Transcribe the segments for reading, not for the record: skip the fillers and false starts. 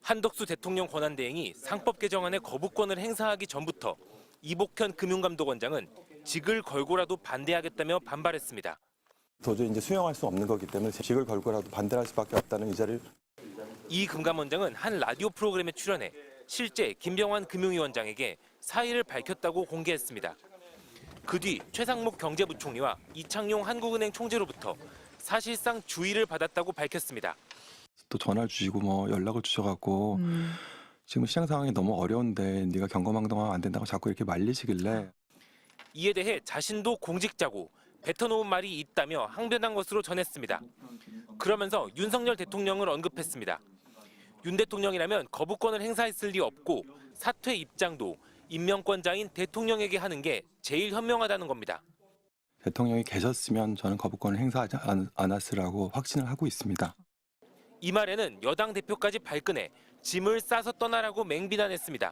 한덕수 대통령 권한대행이 상법 개정안의 거부권을 행사하기 전부터 이복현 금융감독원장은 직을 걸고라도 반대하겠다며 반발했습니다. 도저히 이제 수용할 수 없는 거기 때문에 직을 걸고라도 반대할 수밖에 없다는 의지를. 이 금감원장은 한 라디오 프로그램에 출연해 실제 김병환 금융위원장에게 사의를 밝혔다고 공개했습니다. 그 뒤 최상목 경제부총리와 이창용 한국은행 총재로부터 사실상 주의를 받았다고 밝혔습니다. 또 전화를 주시고 뭐 연락을 주셔갖고 지금 시장 상황이 너무 어려운데 네가 경거망동하면 안 된다고 자꾸 이렇게 말리시길래. 이에 대해 자신도 공직자고 뱉어놓은 말이 있다며 항변한 것으로 전했습니다. 그러면서 윤석열 대통령을 언급했습니다. 윤 대통령이라면 거부권을 행사했을 리 없고 사퇴 입장도 임명권자인 대통령에게 하는 게 제일 현명하다는 겁니다. 대통령이 계셨으면 저는 거부권을 행사하지 않았으라고 확신을 하고 있습니다. 이 말에는 여당 대표까지 발끈해 짐을 싸서 떠나라고 맹비난했습니다.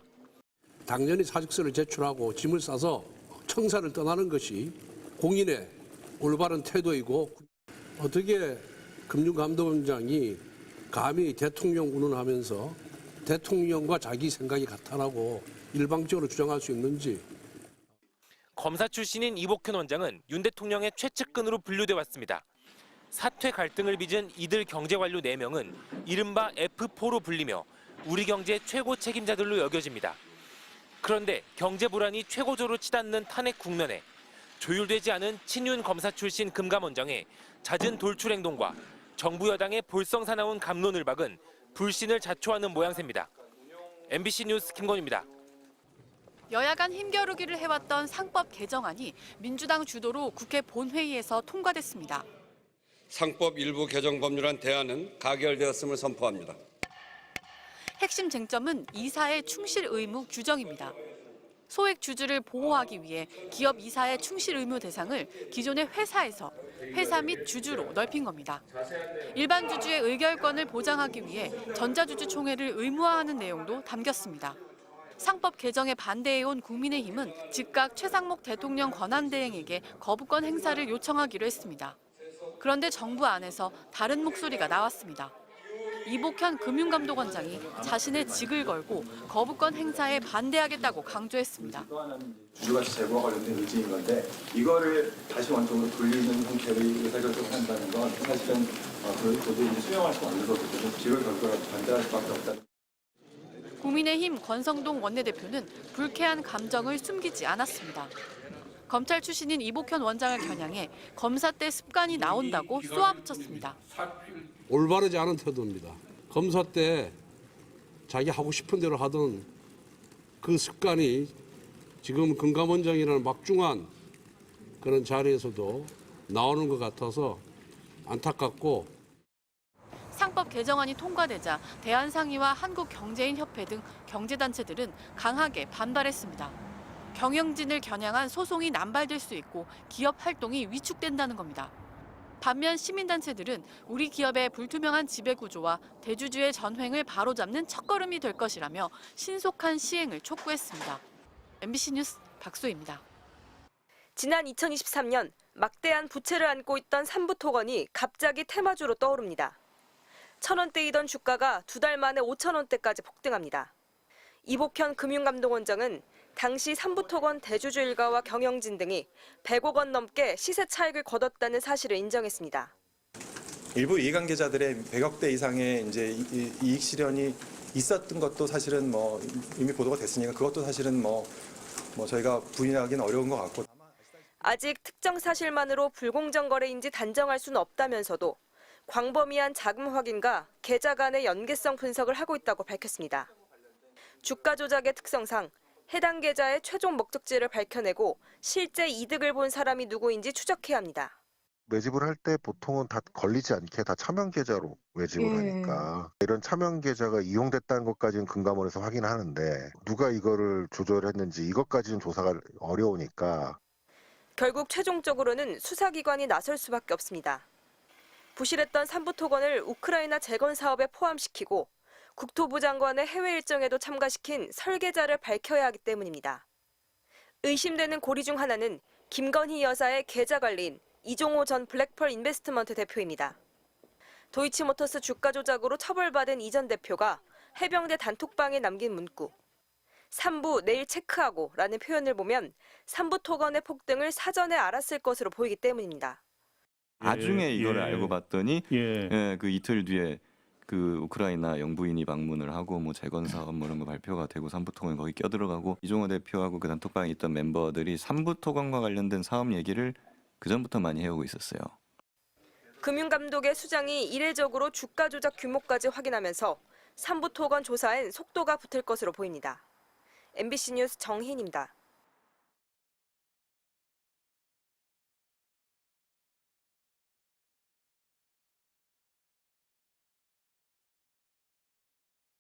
당연히 사직서를 제출하고 짐을 싸서 청사를 떠나는 것이 공인의 올바른 태도이고, 어떻게 금융감독원장이 감히 대통령 운운하면서 대통령과 자기 생각이 같다라고 일방적으로 주장할 수 있는지. 검사 출신인 이복현 원장은 윤 대통령의 최측근으로 분류돼 왔습니다. 사퇴 갈등을 빚은 이들 경제관료 4명은 이른바 F4로 불리며 우리 경제 최고 책임자들로 여겨집니다. 그런데 경제 불안이 최고조로 치닫는 탄핵 국면에 조율되지 않은 친윤 검사 출신 금감원장의 잦은 돌출 행동과 정부 여당의 볼썽사나운 감론을 박은 불신을 자초하는 모양새입니다. MBC 뉴스 김건희입니다. 여야 간 힘겨루기를 해왔던 상법 개정안이 민주당 주도로 국회 본회의에서 통과됐습니다. 상법 일부 개정 법률안 대안은 가결되었음을 선포합니다. 핵심 쟁점은 이사의 충실 의무 규정입니다. 소액 주주를 보호하기 위해 기업 이사의 충실 의무 대상을 기존의 회사에서 회사 및 주주로 넓힌 겁니다. 일반 주주의 의결권을 보장하기 위해 전자주주 총회를 의무화하는 내용도 담겼습니다. 상법 개정에 반대해온 국민의힘은 즉각 최상목 대통령 권한대행에게 거부권 행사를 요청하기로 했습니다. 그런데 정부 안에서 다른 목소리가 나왔습니다. 이복현 금융감독원장이 자신의 직을 걸고 거부권 행사에 반대하겠다고 강조했습니다. 주주가치 제고와 관련된 의지인 건데 이거를 다시 원점으로 돌리는 형태의 의사결정을 한다는 건 사실은 도저히 수용할 수 없는 거거든요. 직을 걸고라도 반대할 수밖에 없다. 국민의힘 권성동 원내대표는 불쾌한 감정을 숨기지 않았습니다. 검찰 출신인 이복현 원장을 겨냥해 검사 때 습관이 나온다고 쏘아붙였습니다. 올바르지 않은 태도입니다. 검사 때 자기 하고 싶은 대로 하던 그 습관이 지금 금감원장이라는 막중한 그런 자리에서도 나오는 것 같아서 안타깝고. 상법 개정안이 통과되자 대한상의와 한국경제인협회 등 경제단체들은 강하게 반발했습니다. 경영진을 겨냥한 소송이 남발될 수 있고 기업 활동이 위축된다는 겁니다. 반면 시민단체들은 우리 기업의 불투명한 지배구조와 대주주의 전횡을 바로잡는 첫걸음이 될 것이라며 신속한 시행을 촉구했습니다. MBC 뉴스 박소희입니다. 지난 2023년 막대한 부채를 안고 있던 삼부토건이 갑자기 테마주로 떠오릅니다. 1,000원대이던 주가가 2달 만에 5,000원대까지 폭등합니다. 이복현 금융감독원장은 당시 삼부토건 대주주 일가와 경영진 등이 100억 원 넘게 시세 차익을 거뒀다는 사실을 인정했습니다. 일부 이해관계자들의 100억대 이상의 이제 이익 실현이 있었던 것도 사실은 뭐 이미 보도가 됐으니까 그것도 사실은 뭐 저희가 부인하기는 어려운 것 같고. 아직 특정 사실만으로 불공정 거래인지 단정할 수는 없다면서도 광범위한 자금 확인과 계좌 간의 연계성 분석을 하고 있다고 밝혔습니다. 주가 조작의 특성상 해당 계좌의 최종 목적지를 밝혀내고 실제 이득을 본 사람이 누구인지 추적해야 합니다. 매집을 할 때 보통은 다 걸리지 않게 다 차명 계좌로 매집을 하니까 이런 차명 계좌가 이용됐다는 것까지는 금감원에서 확인하는데 누가 이거를 조절했는지 이것까지는 조사가 어려우니까. 결국 최종적으로는 수사기관이 나설 수밖에 없습니다. 부실했던 삼부토건을 우크라이나 재건 사업에 포함시키고 국토부 장관의 해외 일정에도 참가시킨 설계자를 밝혀야 하기 때문입니다. 의심되는 고리 중 하나는 김건희 여사의 계좌 관리인 이종호 전 블랙펄 인베스트먼트 대표입니다. 도이치모터스 주가 조작으로 처벌받은 이 전 대표가 해병대 단톡방에 남긴 문구. 3부 내일 체크하고 라는 표현을 보면 3부 토건의 폭등을 사전에 알았을 것으로 보이기 때문입니다. 나중에 이거를 예. 알고 봤더니 예. 그 이틀 뒤에 그 우크라이나 영부인이 방문을 하고 뭐 재건 사업 뭐 이런 거 발표가 되고 삼부토건 거기 껴들어가고 이종호 대표하고 그 단톡방에 있던 멤버들이 삼부토건과 관련된 사업 얘기를 그 전부터 많이 해오고 있었어요. 금융감독의 수장이 이례적으로 주가 조작 규모까지 확인하면서 3부 토건 조사엔 속도가 붙을 것으로 보입니다. MBC 뉴스 정희인입니다.